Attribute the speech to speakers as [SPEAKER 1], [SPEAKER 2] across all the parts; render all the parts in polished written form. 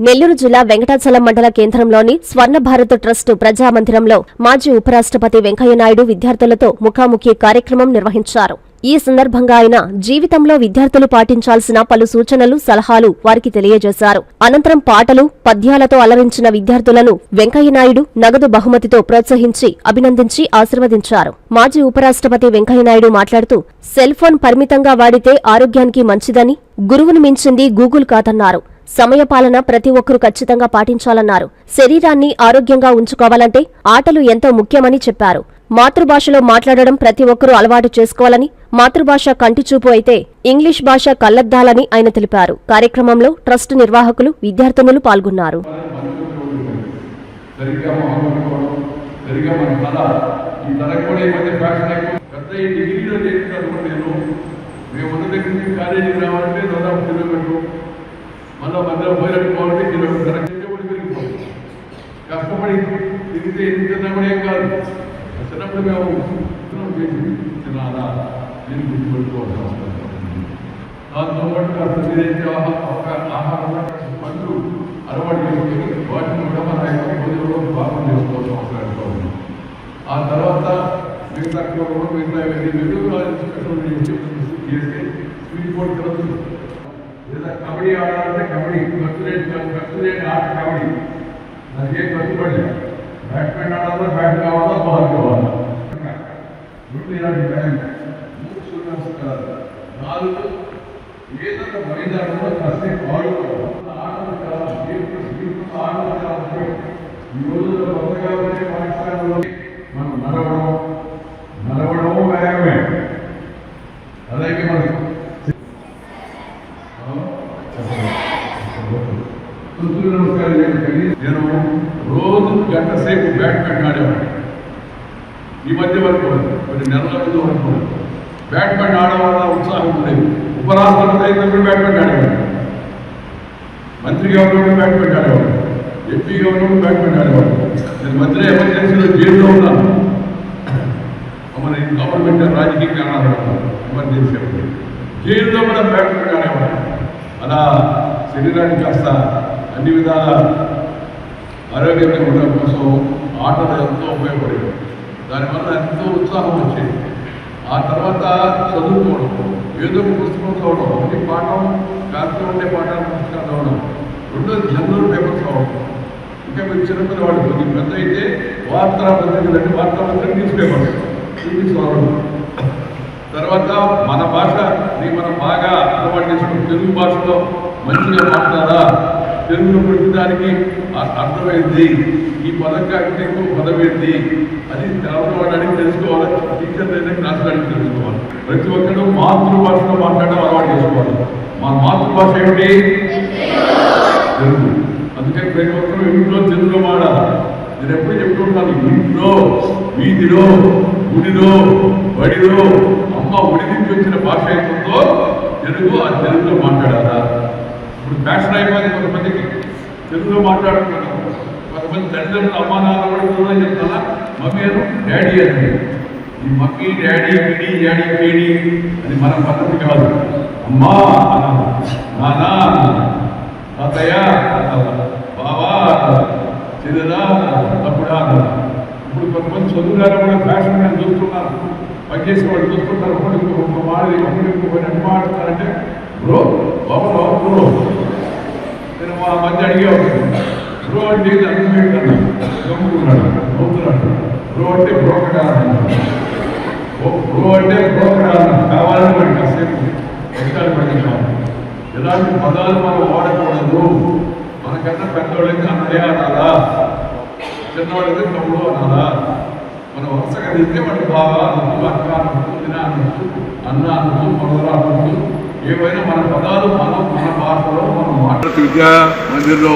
[SPEAKER 1] నెల్లూరు జిల్లా వెంకటాచలం మండల కేంద్రంలోని స్వర్ణ భారత్ ట్రస్ట్ ప్రజామందిరంలో మాజీ ఉపరాష్ట్రపతి వెంకయ్యనాయుడు విద్యార్థులతో ముఖాముఖి కార్యక్రమం నిర్వహించారు. ఈ సందర్భంగా ఆయన జీవితంలో విద్యార్థులు పాటించాల్సిన పలు సూచనలు, సలహాలు వారికి తెలియజేశారు. అనంతరం పాటలు, పద్యాలతో అలరించిన విద్యార్థులను వెంకయ్యనాయుడు నగదు బహుమతితో ప్రోత్సహించి అభినందించి ఆశీర్వదించారు. మాజీ ఉపరాష్ట్రపతి వెంకయ్యనాయుడు మాట్లాడుతూ సెల్ ఫోన్ పరిమితంగా వాడితే ఆరోగ్యానికి మంచిదని, గురువును మించింది గూగుల్ కాదన్నారు. సమయపాలన ప్రతి ఒక్కరూ ఖచ్చితంగా పాటించాలన్నారు. శరీరాన్ని ఆరోగ్యంగా ఉంచుకోవాలంటే ఆటలు ఎంతో ముఖ్యమని చెప్పారు. మాతృభాషలో మాట్లాడడం ప్రతి ఒక్కరూ అలవాటు చేసుకోవాలని, మాతృభాష కంటిచూపు అయితే ఇంగ్లీష్ భాష కళ్లద్దాలని ఆయన తెలిపారు. కార్యక్రమంలో ట్రస్ట్ నిర్వాహకులు, విద్యార్థినులు పాల్గొన్నారు.
[SPEAKER 2] కష్టపడి తిరిగితే ఎన్నికన్నా కూడా ఏం కాదు. చిన్నప్పుడు మేము తినాలా నేను గుర్తుపెట్టుకోవాల్సిన అవసరం. దాంతో పాటు కాస్త మీరైతే ఆహారం పండ్లు అలవాటు చేసుకుని వాటిని కూడా మన భోజనంలో భాగం చేసుకోవాల్సిన అవసరం ఉంది. ఆ తర్వాత మిగతా చేస్తే స్వీట్ బోర్డు కలుగుతుంది. లేదా కబడ్డీ ఆడాలంటే కబడ్డీ ఖర్చు లేని ఆట కబడ్డీ, నాకేం ఖర్చు పడలేదు. బ్యాట్స్మెన్ ఆడాలా, బ్యాట్ కావాలా, బాల్ కావాలా, ఇలాంటి బ్యాన్ 3 సూర్యనమస్కారాలు 4 ఏదైనా మైదానంలో కాసేపు ఆటలు చాలా ఈ రోజుల్లో కొత్తగా వచ్చే పాకిస్తాన్లో మనం నడవడం వ్యాయామే. అలాగే మనకు సూర్య నమస్కారం నేను రోజు గంట సేపు బ్యాట్మింటన్ ఆడేవాడిని. ఈ మధ్య వరకు కొన్ని నెలల ముందు వరకు బ్యాట్మింటన్ ఆడడం వల్ల ఉత్సాహం ఉండేది. ఉపరాష్ట్రపతి అయితే బ్యాట్మింటన్ ఆడేవాడు, మంత్రిగా ఉన్నప్పుడు బ్యాట్మింటన్ ఆడేవాడు, ఎంపీగా ఉన్నప్పుడు బ్యాట్మింటన్ ఆడేవాడు. నేను మధ్యలో ఎమర్జెన్సీలో జైల్లో ఉన్నాను. మన గవర్నమెంట్ రాజకీయ కారణాలు ఎమర్జెన్సీ అప్పుడు జైల్లో కూడా బ్యాట్మింటన్ ఆడేవాడు. అలా శరీరానికి కాస్త అన్ని విధాల ఆరోగ్యంగా ఉండడం కోసం ఆటలు ఎంతో ఉపయోగపడేవి. దానివల్ల ఎంతో ఉత్సాహం వచ్చేది. ఆ తర్వాత చదువుకోవడం, ఏదో ఒక పుస్తకం చదవడం, ఒకటి పాఠం కాస్త ఉండే పాఠాలు పుస్తకాలు చదవడం, రెండోది జనరల్ పేపర్స్ చదవడం. ఇంకా మీరు చిన్నపిల్ల వాడు కొద్దిగా పెద్ద అయితే వార్తాపత్రికలు అంటే వార్తాపత్రిక న్యూస్ పేపర్స్ చదవడం. తర్వాత మన భాషని మనం బాగా అలవాటు చేసుకుని తెలుగు భాషలో మంచిగా మాట్లాడాలా, తెలుగులో ప్రతిదానికి అర్థమైంది, ఈ పదం కాకుండా ఇంకో పదం ఏంటి అది తెలవడానికి తెలుసుకోవాలి. టీచర్ అయితే క్లాస్ అడిగి తెలుసుకోవాలి. ప్రతి ఒక్కరు మాతృభాషలో మాట్లాడడం అలవాటు చేసుకోవాలి. మన మాతృభాష ఏమిటి? తెలుగు. అందుకని ప్రతి ఒక్కరు ఇంట్లో తెలుగులో మాట్లాడాలి. నేను ఎప్పుడు చెప్తుంటాను, ఇంట్లో, వీధిలో, గుడిలో, బడిలో అమ్మ ఒడి నుంచి వచ్చిన భాష ఏముందో తెలుగు, ఆ తెలుగులో మాట్లాడాలా. ఇప్పుడు ఫ్యాషన్ అయిపోయింది. కొంతమందికి తెలుగులో మాట్లాడుతున్నాను. కొంతమంది తల్లిదండ్రులు అమ్మా నాన్న కూడా తెలుగులో చెప్తారా, మమ్మీ అను డాడీ అని. ఈ మమ్మీ డాడీ పిడి డాడీ పేడి అది మన పద్ధతి కాదు. అమ్మా అనాలి, నాన్న అనాలి, తాతయ్య బాబా చిన్నదా తప్పుడా అనాలి. ఇప్పుడు కొంతమంది చదువుగారు కూడా ఫ్యాషన్ మీద చూస్తున్నారు, పనిచేసే వాళ్ళు చూస్తుంటారు. ఒక మాట మాట్లాడతారంటే బ్రో బాబా బ్రో. నేను మా మధ్య అడిగేవాడు, బ్రో అంటే ఇది అర్థం ఏంటన్నా, గమ్ముకున్నాడు, నవ్వుతున్నాడు. బ్రో అంటే బ్రోకడా అన్నాడు, బ్రో అంటే బ్రోకడా అన్నాడు. కావాలని వాడికి కాసేపు ఎక్కాలి పడినాం. ఎలాంటి పదాలు మనం వాడకూడదు. మనకన్నా పెద్దవాళ్ళకి అన్నదే అనాలా, చిన్నవాళ్ళకి తమ్ముడు అనాలా. మనం వరుసగా తింటే వాడికి బాగా అనొచ్చు, అక్క అనొచ్చు, తిన అనొచ్చు, అన్న అనొచ్చు, పొడవరా అనొచ్చు. ఏవైనా మన పదాలు మన భాషలో మనం మాట్లాడుతూ విద్యా మందిర్లో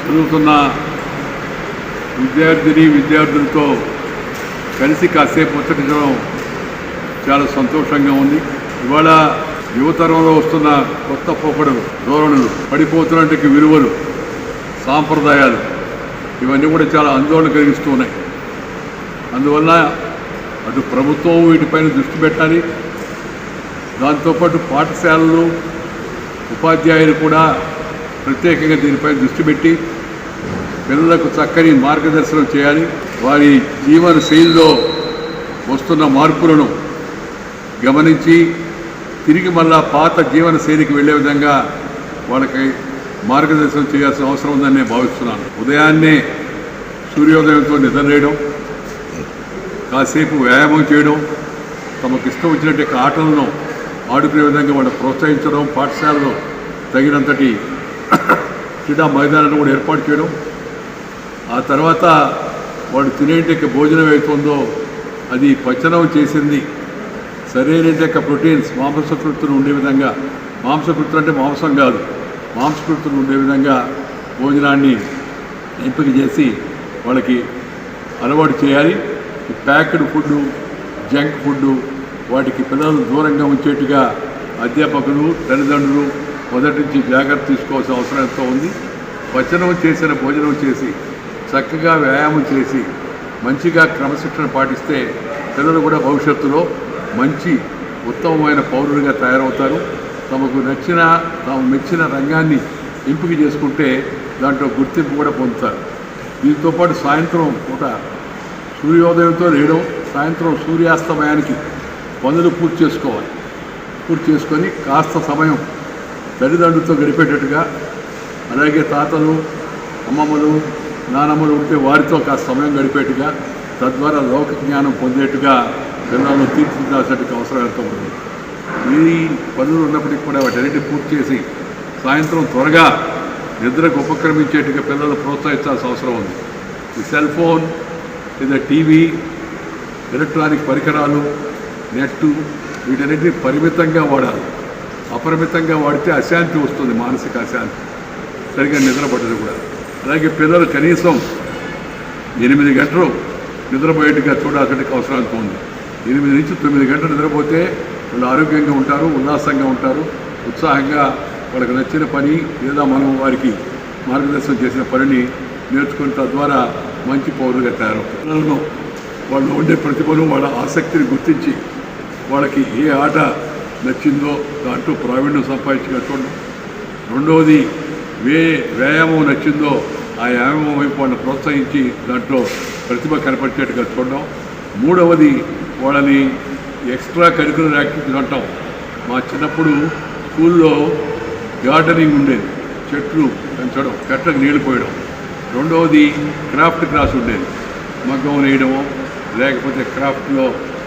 [SPEAKER 2] చదువుతున్న విద్యార్థులతో కలిసి కాసేపు ముచ్చటించడం చాలా సంతోషంగా ఉంది. ఇవాళ యువతరంలో వస్తున్న కొత్త పోకడు ధోరణులు, పడిపోతున్నట్టు విలువలు, సాంప్రదాయాలు ఇవన్నీ కూడా చాలా ఆందోళన కలిగిస్తూ ఉన్నాయి. అందువల్ల అటు ప్రభుత్వం వీటిపైన దృష్టి పెట్టాలి. దాంతోపాటు పాఠశాలలు, ఉపాధ్యాయులు కూడా ప్రత్యేకంగా దీనిపై దృష్టి పెట్టి పిల్లలకు చక్కని మార్గదర్శనం చేయాలి. వారి జీవన శైలిలో వస్తున్న మార్పులను గమనించి తిరిగి మళ్ళా పాత జీవన శైలికి వెళ్ళే విధంగా వాళ్ళకి మార్గదర్శనం చేయాల్సిన అవసరం ఉందని నేను భావిస్తున్నాను. ఉదయాన్నే సూర్యోదయంతో నిద్రలేయడం, కాసేపు వ్యాయామం చేయడం, తమకు ఇష్టం వచ్చినట్టు ఆటలను ఆడుకునే విధంగా వాళ్ళని ప్రోత్సహించడం, పాఠశాలలో తగినంతటి క్రీడా మైదానాన్ని కూడా ఏర్పాటు చేయడం, ఆ తర్వాత వాడు తినేట భోజనం అవుతుందో అది పచనం చేసింది సరైన ప్రోటీన్స్ మాంసకృతులు ఉండే విధంగా, మాంసకృతులు అంటే మాంసం కాదు, మాంసకృతులు ఉండే విధంగా భోజనాన్ని ఎంపిక చేసి వాళ్ళకి అలవాటు చేయాలి. ఈ ప్యాక్డ్ ఫుడ్, జంక్ ఫుడ్ వాటికి పిల్లలు దూరంగా ఉంచేట్టుగా అధ్యాపకులు, తల్లిదండ్రులు మొదటి నుంచి జాగ్రత్త తీసుకోవాల్సిన అవసరం ఎంతో ఉంది. పచనం చేసిన భోజనం చేసి చక్కగా వ్యాయామం చేసి మంచిగా క్రమశిక్షణ పాటిస్తే పిల్లలు కూడా భవిష్యత్తులో మంచి ఉత్తమమైన పౌరులుగా తయారవుతారు. తమకు నచ్చిన, తాము మెచ్చిన రంగాన్ని ఎంపిక చేసుకుంటే దాంట్లో గుర్తింపు కూడా పొందుతారు. దీంతో పాటు సాయంత్రం పూట సూర్యోదయంతో లేయడం, సాయంత్రం సూర్యాస్తమయానికి పనులు పూర్తి చేసుకోవాలి. పూర్తి చేసుకొని కాస్త సమయం తల్లిదండ్రులతో గడిపేటట్టుగా, అలాగే తాతలు, అమ్మమ్మలు, నానమ్మలు ఉంటే వారితో కాస్త సమయం గడిపేట్టుగా, తద్వారా లౌకిక జ్ఞానం పొందేట్టుగా పిల్లలను తీర్చిదిద్దాల్సిన అవసరం ఎంతో ఉంది. ఈ పనులు ఉన్నప్పటికీ కూడా వాటన్నిటిని పూర్తి చేసి సాయంత్రం త్వరగా నిద్రకు ఉపక్రమించేట్టుగా పిల్లలు ప్రోత్సహించాల్సిన అవసరం ఉంది. ఈ సెల్ ఫోన్ లేదా టీవీ, ఎలక్ట్రానిక్ పరికరాలు, నెట్టు వీటన్నిటిని పరిమితంగా వాడాలి. అపరిమితంగా వాడితే అశాంతి వస్తుంది, మానసిక అశాంతి, సరిగ్గా నిద్ర పట్టదు కూడా. అలాగే పిల్లలు కనీసం 8 గంటలు నిద్రపోయేట్టుగా చూడాల్సిన అవసరం ఎంతో ఉంది. 8 నుంచి 9 గంటలు నిద్రపోతే వాళ్ళు ఆరోగ్యంగా ఉంటారు, ఉల్లాసంగా ఉంటారు, ఉత్సాహంగా వాళ్ళకి నచ్చిన పని లేదా మనం వారికి మార్గదర్శనం చేసిన పనిని నేర్చుకుని తద్వారా మంచి పౌరులుగా తయారవుతారు. పిల్లలను వాళ్ళు ఉండే ప్రతిభను, వాళ్ళ ఆసక్తిని గుర్తించి వాళ్ళకి ఏ ఆట నచ్చిందో దాంట్లో ప్రావీణ్యం సంపాదించుగా చూడడం. రెండవది వ్యాయామం నచ్చిందో ఆ వ్యాయామం వైపు వాళ్ళని ప్రోత్సహించి దాంట్లో ప్రతిభ కనపరిచేట్టుగా చూడడం. మూడవది వాళ్ళని ఎక్స్ట్రా కరికులర్ యాక్టివిటీస్ అంటాం. మా చిన్నప్పుడు స్కూల్లో గార్డెనింగ్ ఉండేది, చెట్లు పెంచడం, చెట్లకు నీళ్లు పోయడం. రెండవది క్రాఫ్ట్ క్లాస్ ఉండేది, మగ్గం వేయడము, లేకపోతే క్రాఫ్ట్లో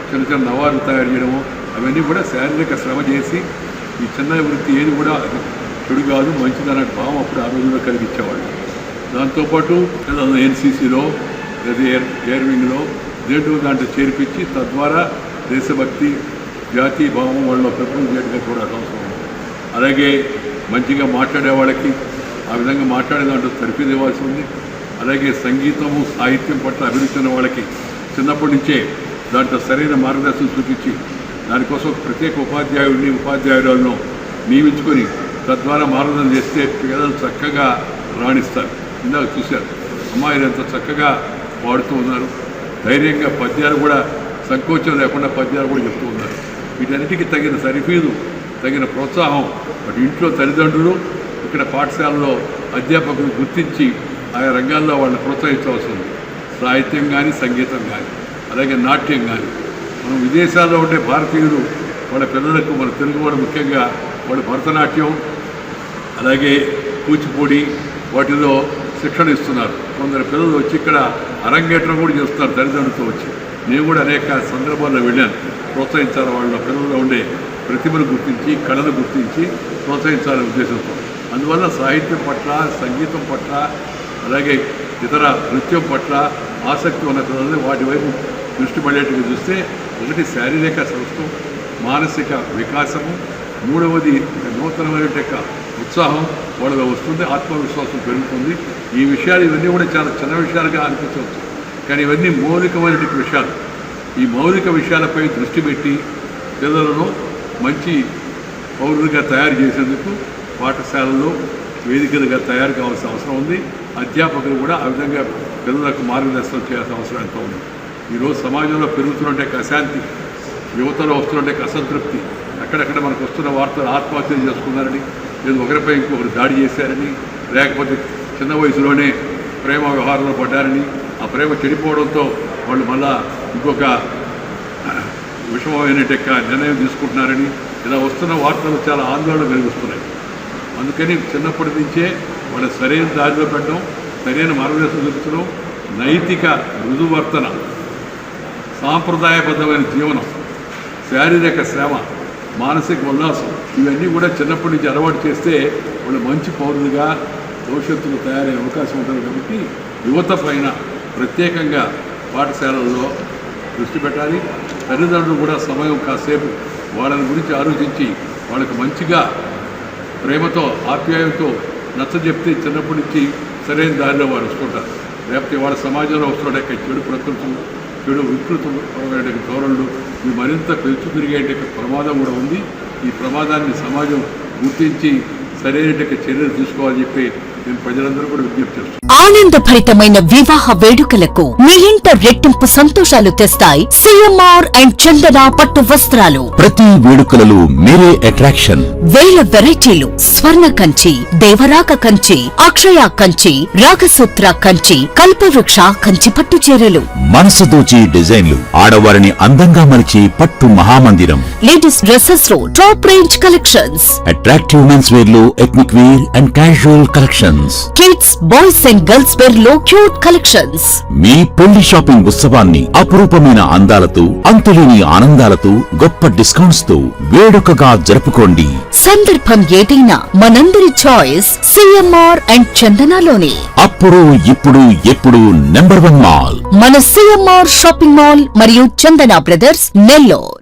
[SPEAKER 2] చిన్న చిన్న నవాళ్ళు తయారు చేయడము. అవన్నీ కూడా శారీరక శ్రమ చేసి ఈ చిన్న వృత్తి ఏది కూడా చెడు కాదు, మంచిదనే భావం అప్పుడు ఆ రోజుల్లో కలిగించేవాళ్ళు. దాంతోపాటు ఎన్సీసీలో లేదా ఎయిర్ వింగ్లో దాంట్లో చేర్పించి తద్వారా దేశభక్తి, జాతీయ భావం వాళ్ళలో పెంపొంది చేయడంగా చూడాల్సిన అవసరం ఉంది. అలాగే మంచిగా మాట్లాడే వాళ్ళకి ఆ విధంగా మాట్లాడే దాంట్లో తరఫీదు ఇవ్వాల్సి ఉంది. అలాగే సంగీతము, సాహిత్యం పట్ల అభిరుచి ఉన్న వాళ్ళకి చిన్నప్పటి నుంచే దాంట్లో సరైన మార్గదర్శనం చూపించి దానికోసం ప్రత్యేక ఉపాధ్యాయులను నియమించుకొని తద్వారా మార్గదర్శనం చేస్తే పిల్లలు చక్కగా రాణిస్తారు. ఇందాక చూశారు అమ్మాయిలు ఎంత చక్కగా పాడుతూ ఉన్నారు, ధైర్యంగా పద్యాలు కూడా సంకోచం లేకుండా పద్యాలు కూడా చెప్తూ ఉన్నారు. వీటన్నిటికీ తగిన సరిఫీదు, తగిన ప్రోత్సాహం అటు ఇంట్లో తల్లిదండ్రులు, ఇక్కడ పాఠశాలలో అధ్యాపకులు గుర్తించి ఆయా రంగాల్లో వాళ్ళని ప్రోత్సహించవలసి ఉంది. సాహిత్యం కానీ, సంగీతం కానీ, అలాగే నాట్యం కానీ. మనం విదేశాల్లో ఉండే భారతీయులు వాళ్ళ పిల్లలకు, మన తెలుగు వాళ్ళు ముఖ్యంగా వాళ్ళు భరతనాట్యం, అలాగే కూచిపూడి వాటిలో శిక్షణ ఇస్తున్నారు. కొందరు పిల్లలు వచ్చి ఇక్కడ అరంగేట్రం కూడా చేస్తున్నారు తల్లిదండ్రులతో వచ్చి. నేను కూడా అనేక సందర్భాల్లో వెళ్ళాను. ప్రోత్సహించాలి, వాళ్ళ పిల్లల్లో ఉండే ప్రతిభను గుర్తించి, కళను గుర్తించి ప్రోత్సహించాలనే ఉద్దేశంతో. అందువల్ల సాహిత్యం పట్ల, సంగీతం పట్ల, అలాగే ఇతర నృత్యం పట్ల ఆసక్తి ఉన్న పిల్లల్ని వాటి వైపు దృష్టి పడేట్టుగా చూస్తే ఒకటి శారీరక స్వస్థం, మానసిక వికాసము, మూడవది నూతనమైన ఉత్సాహం వాళ్ళలో వస్తుంది, ఆత్మవిశ్వాసం పెరుగుతుంది. ఈ విషయాలు ఇవన్నీ కూడా చాలా చిన్న విషయాలుగా అనిపించవచ్చు, కానీ ఇవన్నీ మౌలికమైన విషయాలు. ఈ మౌలిక విషయాలపై దృష్టి పెట్టి పిల్లలను మంచి పౌరులుగా తయారు చేసేందుకు పాఠశాలల్లో వేదికలుగా తయారు కావాల్సిన అవసరం ఉంది. అధ్యాపకులు కూడా ఆ విధంగా పిల్లలకు మార్గదర్శనం చేయాల్సిన అవసరం ఎంతో ఉంది. ఈరోజు సమాజంలో పెరుగుతున్నట్టే అశాంతి, యువతలో వస్తున్నట్టే అసంతృప్తి, అక్కడక్కడ మనకు వస్తున్న వార్తలు ఆత్మహత్యలు చేసుకున్నారని, లేదు ఒకరిపై ఇంకొకరు దాడి చేశారని, లేకపోతే చిన్న వయసులోనే ప్రేమ వ్యవహారంలో పడ్డారని, ఆ ప్రేమ చెడిపోవడంతో వాళ్ళు మళ్ళా ఇంకొక విషమమైన నిర్ణయం తీసుకుంటున్నారని ఇలా వస్తున్న వార్తలు చాలా ఆందోళన కలిగిస్తున్నాయి. అందుకని చిన్నప్పటి నుంచే వాళ్ళ సరైన దారిలో పెట్టడం, సరైన మార్గదర్శనం చూపించడం, నైతిక రుజువర్తన, సాంప్రదాయబద్ధమైన జీవనం, శారీరక శ్రమ, మానసిక ఉల్లాసం ఇవన్నీ కూడా చిన్నప్పటి నుంచి అలవాటు చేస్తే వాళ్ళు మంచి పౌరులుగా భవిష్యత్తులో తయారయ్యే అవకాశం ఉంటుంది. కాబట్టి యువత పైన ప్రత్యేకంగా పాఠశాలల్లో దృష్టి పెట్టాలి. తల్లిదండ్రులు కూడా సమయం కాసేపు వాళ్ళని గురించి ఆలోచించి వాళ్ళకి మంచిగా ప్రేమతో ఆప్యాయంతో నచ్చజెప్తే చిన్నప్పటి నుంచి సరైన దారిలో వారు వస్తుంటారు. లేకపోతే వాళ్ళ సమాజంలో వస్తున్న చెడు ప్రకృతులు, చెడు వికృతులు ధోరణులు ఇవి మరింత పెంచు పెరిగే ప్రమాదం కూడా ఉంది. ఈ ప్రమాదాన్ని సమాజం గుర్తించి సరైన చర్యలు తీసుకోవాలని చెప్పి నేను ప్రజలందరూ కూడా విజ్ఞప్తి చేస్తున్నాను.
[SPEAKER 3] ఆనందభరితమైన వివాహ వేడుకలకు మీ ఇంట రెట్టింపు సంతోషాలు తెస్తాయి సిఎంఆర్ అండ్ చందన పట్టు వస్త్రాలు.
[SPEAKER 4] ప్రతి వేడుకలలో మీరే అట్రాక్షన్.
[SPEAKER 3] వేల వెరైటీలు, స్వర్ణ కంచి, దేవరాక కంచి, అక్షయ కంచి, రాగసూత్ర కంచి, కల్పవృక్ష కంచి పట్టు చీరలు,
[SPEAKER 4] మనసు దోచి డిజైన్లు, ఆడవారిని అందంగా మలిచే పట్టు మహామందిరం.
[SPEAKER 3] లేడీస్ డ్రెస్సెస్ లో top range collections,
[SPEAKER 4] attractive men's wear లో ethnic wear and casual collections,
[SPEAKER 3] kids, boys and girls wear లో క్యూట్ కలెక్షన్స్.
[SPEAKER 4] మీ పెళ్లి షాపింగ్ ఉత్సవాన్ని అపురూపమైన అందాలతో, అంతులేని ఆనందాలతో, గొప్ప డిస్కౌంట్స్ తో వేడుకగా జరుపుకోండి.
[SPEAKER 3] సందర్భం ఏదైనా మనందరి చాయిస్ సిఎంఆర్ అండ్ చందనలోనే.
[SPEAKER 4] అప్పుడు ఇప్పుడు ఎప్పుడు నంబర్ 1 మాల్
[SPEAKER 3] మన సిఎంఆర్ షాపింగ్ మాల్ మరియు చందన బ్రదర్స్ నెల్లూరు.